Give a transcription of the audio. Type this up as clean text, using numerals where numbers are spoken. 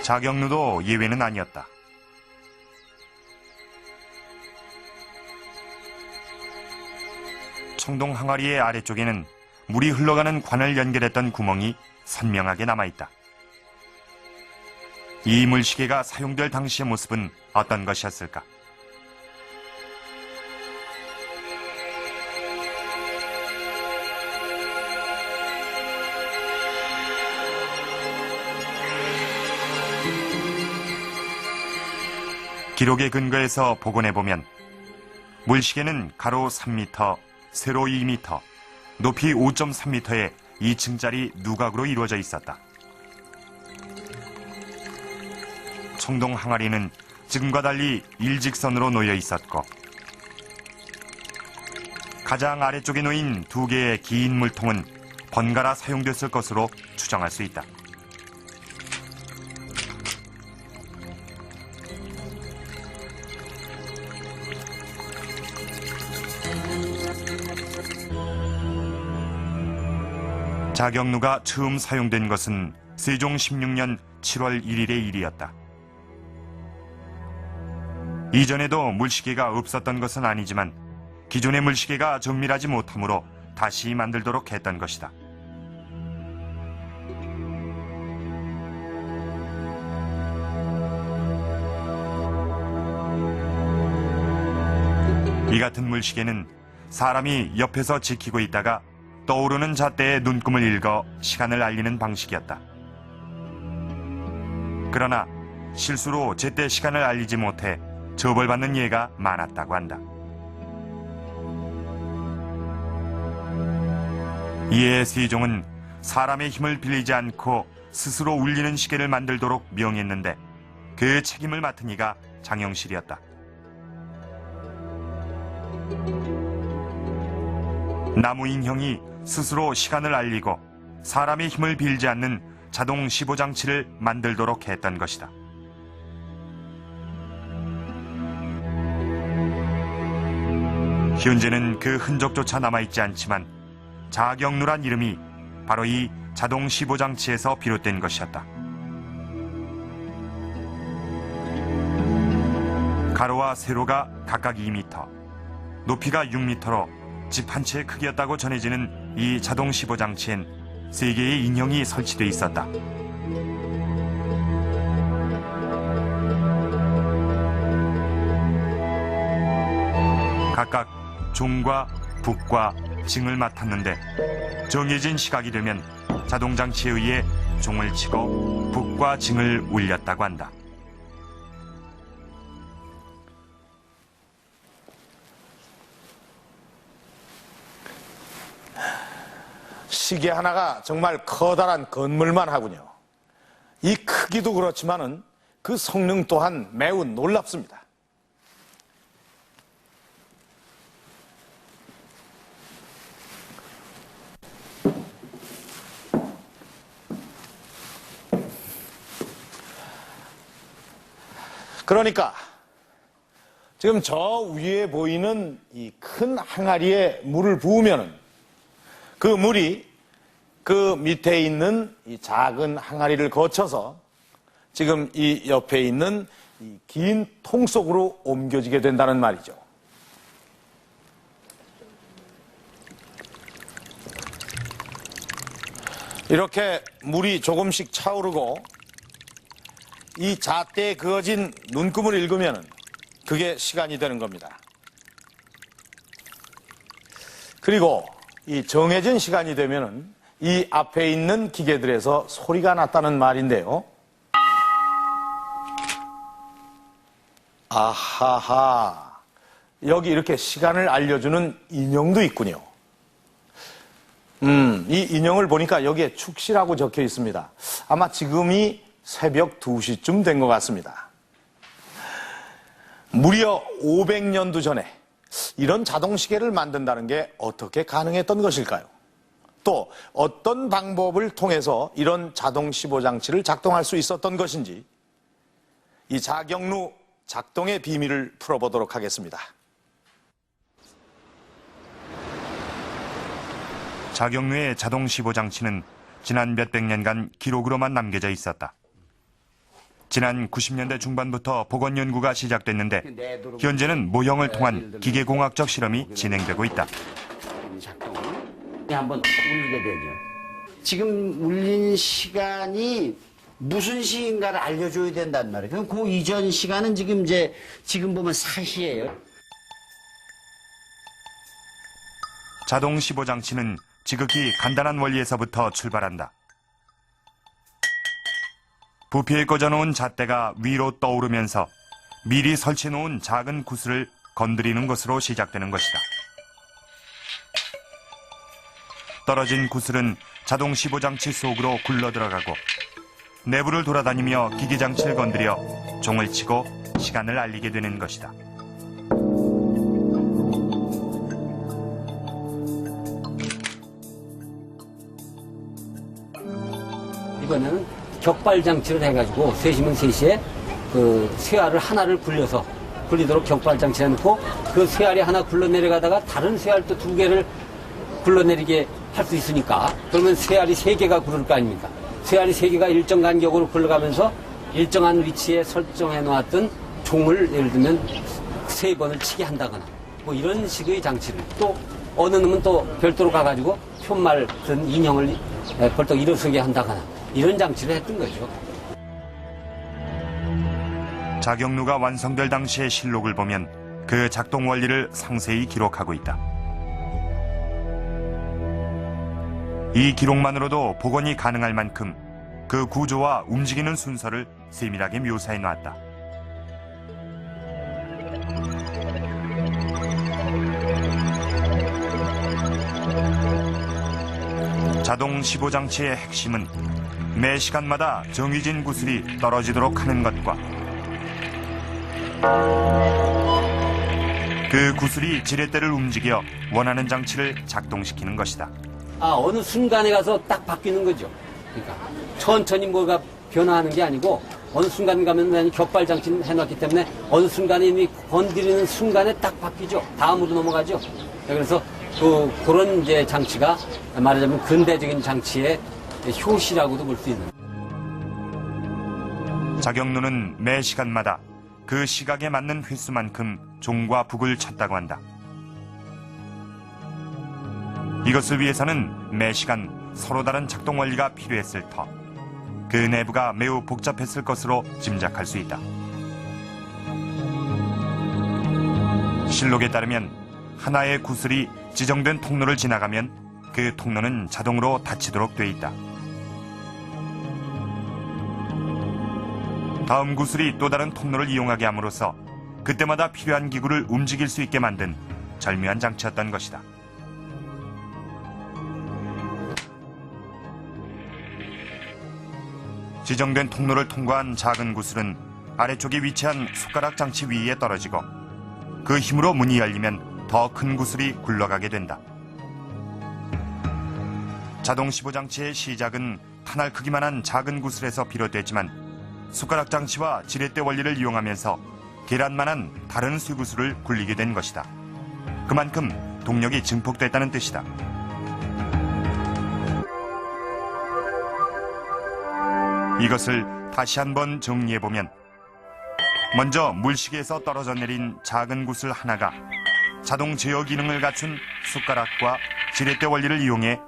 자경루도 예외는 아니었다. 청동 항아리의 아래쪽에는 물이 흘러가는 관을 연결했던 구멍이 선명하게 남아있다. 이 물시계가 사용될 당시의 모습은 어떤 것이었을까? 기록의 근거에서 복원해보면 물시계는 가로 3m, 세로 2m, 높이 5.3m의 2층짜리 누각으로 이루어져 있었다. 청동 항아리는 지금과 달리 일직선으로 놓여 있었고 가장 아래쪽에 놓인 두 개의 긴 물통은 번갈아 사용됐을 것으로 추정할 수 있다. 자경루가 처음 사용된 것은 세종 16년 7월 1일의 일이었다. 이전에도 물시계가 없었던 것은 아니지만 기존의 물시계가 정밀하지 못하므로 다시 만들도록 했던 것이다. 이 같은 물시계는 사람이 옆에서 지키고 있다가 떠오르는 잣대에 눈금을 읽어 시간을 알리는 방식이었다. 그러나 실수로 제때 시간을 알리지 못해 처벌받는 예가 많았다고 한다. 이에 세종은 사람의 힘을 빌리지 않고 스스로 울리는 시계를 만들도록 명했는데 그 책임을 맡은 이가 장영실이었다. 나무 인형이 스스로 시간을 알리고 사람의 힘을 빌지 않는 자동 시보장치를 만들도록 했던 것이다. 현재는 그 흔적조차 남아있지 않지만 자경루란 이름이 바로 이 자동 시보장치에서 비롯된 것이었다. 가로와 세로가 각각 2m, 높이가 6m로 집 한 채의 크기였다고 전해지는 이 자동 시보장치엔 3개의 인형이 설치되어 있었다. 각각 종과 북과 징을 맡았는데 정해진 시각이 되면 자동장치에 의해 종을 치고 북과 징을 울렸다고 한다. 시계 하나가 정말 커다란 건물만 하군요. 이 크기도 그렇지만은 그 성능 또한 매우 놀랍습니다. 그러니까 지금 저 위에 보이는 이 큰 항아리에 물을 부으면은 그 물이 그 밑에 있는 이 작은 항아리를 거쳐서 지금 이 옆에 있는 이 긴 통 속으로 옮겨지게 된다는 말이죠. 이렇게 물이 조금씩 차오르고 이 잣대에 그어진 눈금을 읽으면 그게 시간이 되는 겁니다. 그리고 이 정해진 시간이 되면은 이 앞에 있는 기계들에서 소리가 났다는 말인데요. 아하하. 여기 이렇게 시간을 알려주는 인형도 있군요. 이 인형을 보니까 여기에 축시라고 적혀 있습니다. 아마 지금이 새벽 2시쯤 된 것 같습니다. 무려 500년도 전에 이런 자동시계를 만든다는 게 어떻게 가능했던 것일까요? 또 어떤 방법을 통해서 이런 자동 시보장치를 작동할 수 있었던 것인지 이 자경루 작동의 비밀을 풀어보도록 하겠습니다. 자경루의 자동 시보장치는 지난 몇백 년간 기록으로만 남겨져 있었다. 지난 90년대 중반부터 복원 연구가 시작됐는데 현재는 모형을 통한 기계공학적 실험이 진행되고 있다. 한번 울리게 되죠. 지금 울린 시간이 무슨 시인가를 알려줘야 된단 말이에요. 그럼 그 이전 시간은 지금 보면 4시예요. 자동 시보 장치는 지극히 간단한 원리에서부터 출발한다. 부피에 꽂아놓은 잣대가 위로 떠오르면서 미리 설치해놓은 작은 구슬을 건드리는 것으로 시작되는 것이다. 떨어진 구슬은 자동 시보 장치 속으로 굴러들어가고 내부를 돌아다니며 기계 장치를 건드려 종을 치고 시간을 알리게 되는 것이다. 이번에는 격발 장치를 해가지고 3시면 3시에 그 쇠알을 하나를 굴리도록 격발 장치를 해놓고 그 쇠알이 하나 굴러내려가다가 다른 쇠알 또 2개를 굴러내리게 할 수 있으니까 그러면 쇠알이 3개가 굴을 거 아닙니까? 쇠알이 3개가 일정 간격으로 굴러가면서 일정한 위치에 설정해 놓았던 종을 예를 들면 3번을 치게 한다거나 뭐 이런 식의 장치를 또 어느 놈은 또 별도로 가가지고 푯말 든 인형을 벌떡 일어서게 한다거나 이런 장치를 했던 거죠. 자경루가 완성될 당시의 실록을 보면 그 작동 원리를 상세히 기록하고 있다. 이 기록만으로도 복원이 가능할 만큼 그 구조와 움직이는 순서를 세밀하게 묘사해 놨다. 자동 시보 장치의 핵심은 매 시간마다 정해진 구슬이 떨어지도록 하는 것과 그 구슬이 지렛대를 움직여 원하는 장치를 작동시키는 것이다. 어느 순간에 가서 딱 바뀌는 거죠. 그러니까 천천히 뭐가 변화하는 게 아니고 어느 순간 가면 격발 장치는 해놨기 때문에 어느 순간에 이미 건드리는 순간에 딱 바뀌죠. 다음으로 넘어가죠. 그래서 그런 이제 장치가 말하자면 근대적인 장치의 효시라고도 볼 수 있는. 자경루는 매 시간마다 그 시각에 맞는 횟수만큼 종과 북을 쳤다고 한다. 이것을 위해서는 매 시간 서로 다른 작동 원리가 필요했을 터, 그 내부가 매우 복잡했을 것으로 짐작할 수 있다. 실록에 따르면 하나의 구슬이 지정된 통로를 지나가면 그 통로는 자동으로 닫히도록 돼 있다. 다음 구슬이 또 다른 통로를 이용하게 함으로써 그때마다 필요한 기구를 움직일 수 있게 만든 절묘한 장치였던 것이다. 지정된 통로를 통과한 작은 구슬은 아래쪽에 위치한 숟가락 장치 위에 떨어지고 그 힘으로 문이 열리면 더 큰 구슬이 굴러가게 된다. 자동 시보 장치의 시작은 탄알 크기만한 작은 구슬에서 비롯됐지만 숟가락 장치와 지렛대 원리를 이용하면서 계란만한 다른 쇠구슬을 굴리게 된 것이다. 그만큼 동력이 증폭됐다는 뜻이다. 이것을 다시 한번 정리해보면 먼저 물시계에서 떨어져 내린 작은 구슬 하나가 자동 제어 기능을 갖춘 숟가락과 지렛대 원리를 이용해